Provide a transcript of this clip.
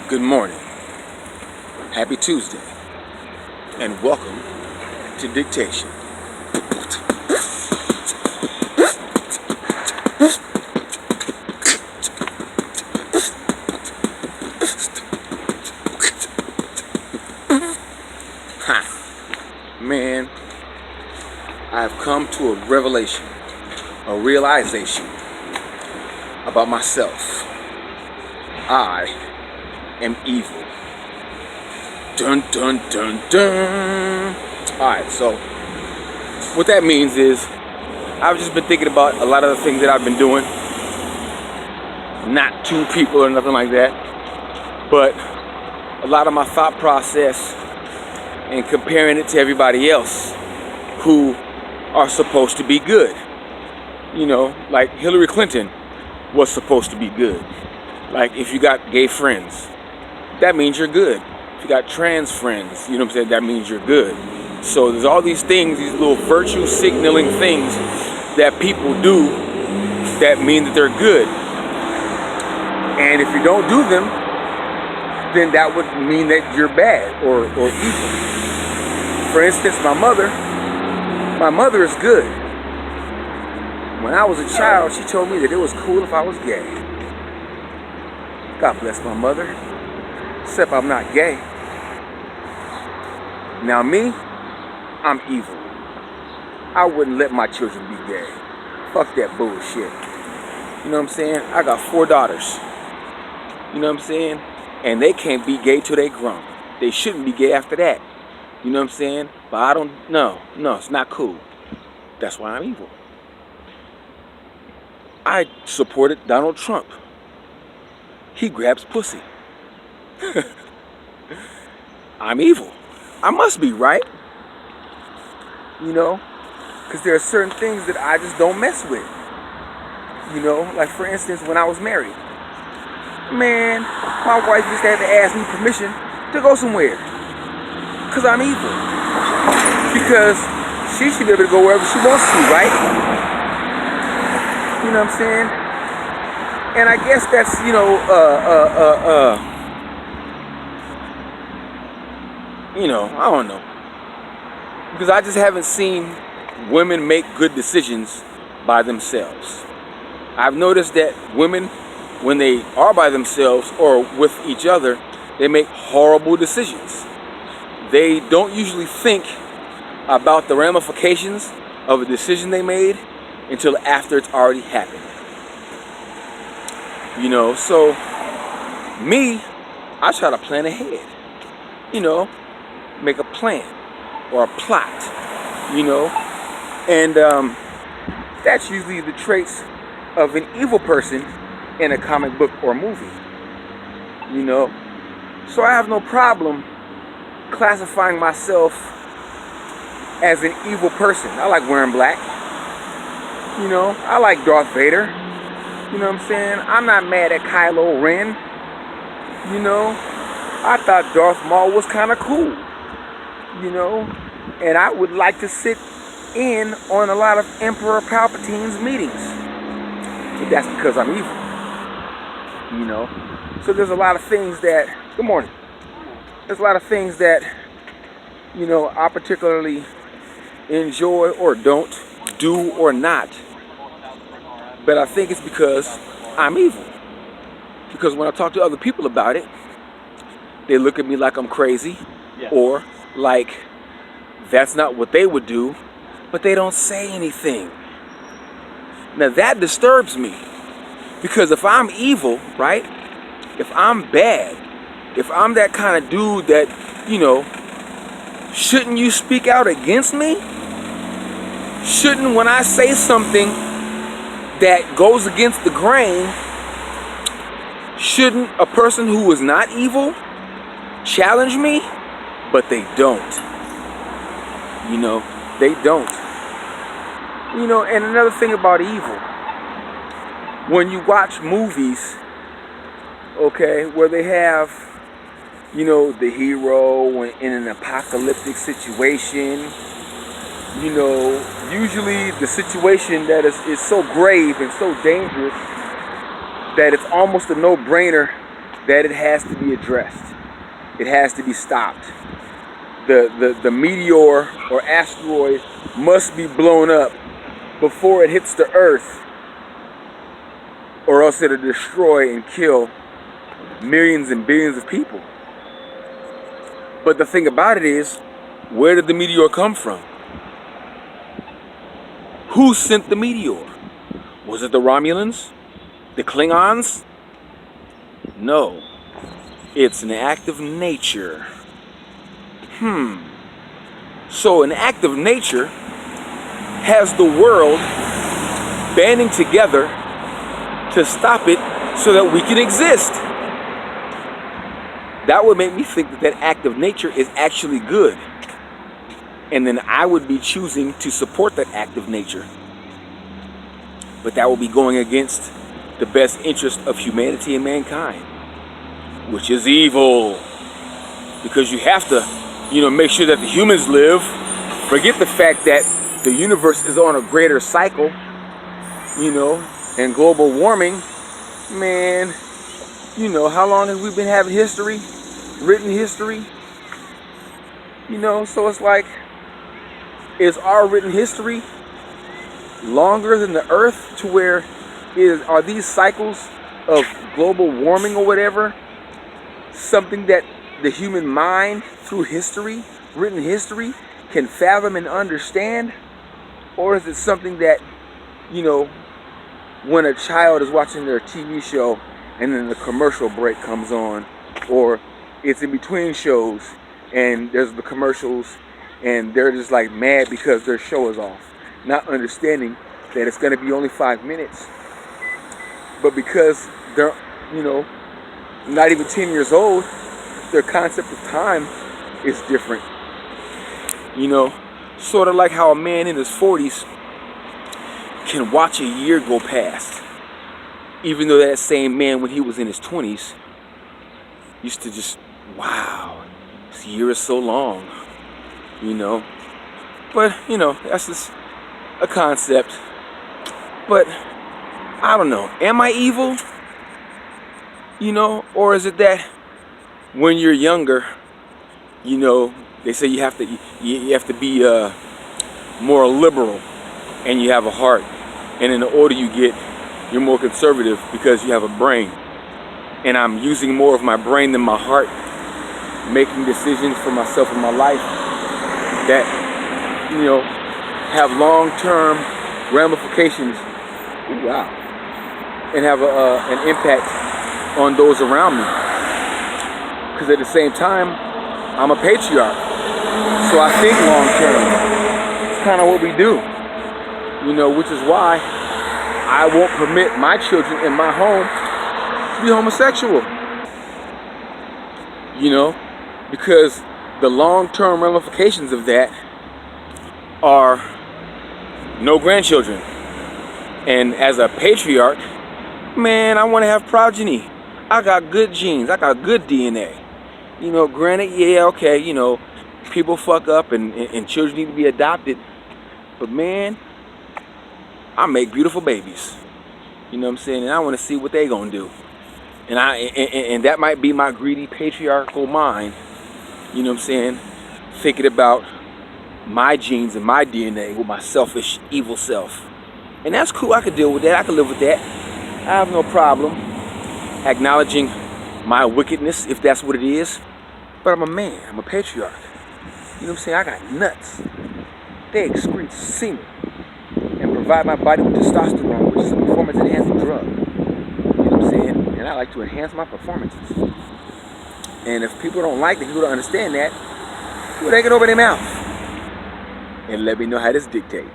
Good morning, happy Tuesday, and welcome to Dictation. Man, I've come to a revelation, a realization about myself. I am evil. Dun dun dun dun. Alright, so what that means is I've just been thinking about a lot of the things that I've been doing. Not to people or nothing like that, but a lot of my thought process and comparing it to everybody else who are supposed to be good. You know, like Hillary Clinton was supposed to be good. Like if you got gay friends, that means you're good. If you got trans friends, you know what I'm saying, that means you're good. So there's all these things, these little virtue signaling things that people do that mean that they're good. And if you don't do them, then that would mean that you're bad or evil. For instance, my mother is good. When I was a child, she told me that it was cool if I was gay. God bless my mother, except I'm not gay. Now me, I'm evil. I wouldn't let my children be gay. Fuck that bullshit. You know what I'm saying? I got 4 daughters. You know what I'm saying? And they can't be gay till they grown. They shouldn't be gay after that. You know what I'm saying? But I don't, no, it's not cool. That's why I'm evil. I supported Donald Trump. He grabs pussy. I'm evil. I must be, right? You know? Because there are certain things that I just don't mess with. You know? Like for instance, when I was married. Man, my wife just had to ask me permission to go somewhere. Because I'm evil. Because she should be able to go wherever she wants to, right? You know what I'm saying? And I guess that's, you know, I don't know. Because I just haven't seen women make good decisions by themselves. I've noticed that women, when they are by themselves or with each other, they make horrible decisions. They don't usually think about the ramifications of a decision they made until after it's already happened. You know, so me, I try to plan ahead. You know, make a plan or a plot, you know, and that's usually the traits of an evil person in a comic book or movie, you know. So I have no problem classifying myself as an evil person. I like wearing black, you know. I like Darth Vader, you know what I'm saying. I'm not mad at Kylo Ren, you know. I thought Darth Maul was kind of cool, you know, and I would like to sit in on a lot of Emperor Palpatine's meetings, but that's because I'm evil, you know. So there's a lot of things that, good morning, there's a lot of things that, you know, I particularly enjoy or don't do or not, but I think it's because I'm evil. Because when I talk to other people about it, they look at me like I'm crazy, or like that's not what they would do, but they don't say anything. Now that disturbs me, because if I'm evil, right, if I'm bad, if I'm that kind of dude that, you know, shouldn't you speak out against me? Shouldn't, when I say something that goes against the grain, shouldn't a person who is not evil challenge me? But they don't. You know, they don't. You know, and another thing about evil, when you watch movies, okay, where they have, you know, the hero in an apocalyptic situation, you know, usually the situation that is so grave and so dangerous that it's almost a no-brainer that it has to be addressed. It has to be stopped. The meteor or asteroid must be blown up before it hits the earth, or else it'll destroy and kill millions and billions of people. But the thing about it is, where did the meteor come from? Who sent the meteor? Was it the Romulans? The Klingons? No. It's an act of nature. So an act of nature has the world banding together to stop it so that we can exist. That would make me think that that act of nature is actually good. And then I would be choosing to support that act of nature. But that will be going against the best interest of humanity and mankind, which is evil. Because you have to, make sure that the humans live. Forget the fact that the universe is on a greater cycle, and global warming. Man, how long have we been having history? Written history? So it's like, is our written history longer than the earth, to where are these cycles of global warming or whatever something that the human mind, through history, written history, can fathom and understand? Or is it something that, when a child is watching their TV show and then the commercial break comes on, or it's in between shows and there's the commercials and they're just like mad because their show is off, not understanding that it's going to be only 5 minutes, but because they're, not even 10 years old, their concept of time is different. Sort of like how a man in his 40s can watch a year go past, even though that same man, when he was in his 20s, used to just, wow, this year is so long, But, that's just a concept. But, I don't know, am I evil? Or is it that when you're younger, they say you have to be more liberal, and you have a heart, and in the older you get, you're more conservative because you have a brain. And I'm using more of my brain than my heart, making decisions for myself and my life that, have long-term ramifications. Ooh, wow. And have an impact on those around me. Because at the same time, I'm a patriarch. So I think long-term. It's kind of what we do. Which is why I won't permit my children in my home to be homosexual. Because the long-term ramifications of that are no grandchildren. And as a patriarch, man, I want to have progeny. I got good genes. I got good DNA. Granted, yeah, okay, people fuck up and children need to be adopted. But man, I make beautiful babies. You know what I'm saying? And I want to see what they gonna do. And that might be my greedy patriarchal mind. You know what I'm saying? Thinking about my genes and my DNA with my selfish, evil self. And that's cool. I could deal with that. I could live with that. I have no problem acknowledging my wickedness, if that's what it is. But I'm a man. I'm a patriarch. You know what I'm saying? I got nuts. They excrete semen and provide my body with testosterone, which is a performance-enhancing drug. You know what I'm saying? And I like to enhance my performances. And if people don't like that, people don't understand that, well, they can open their mouth and let me know how this dictates.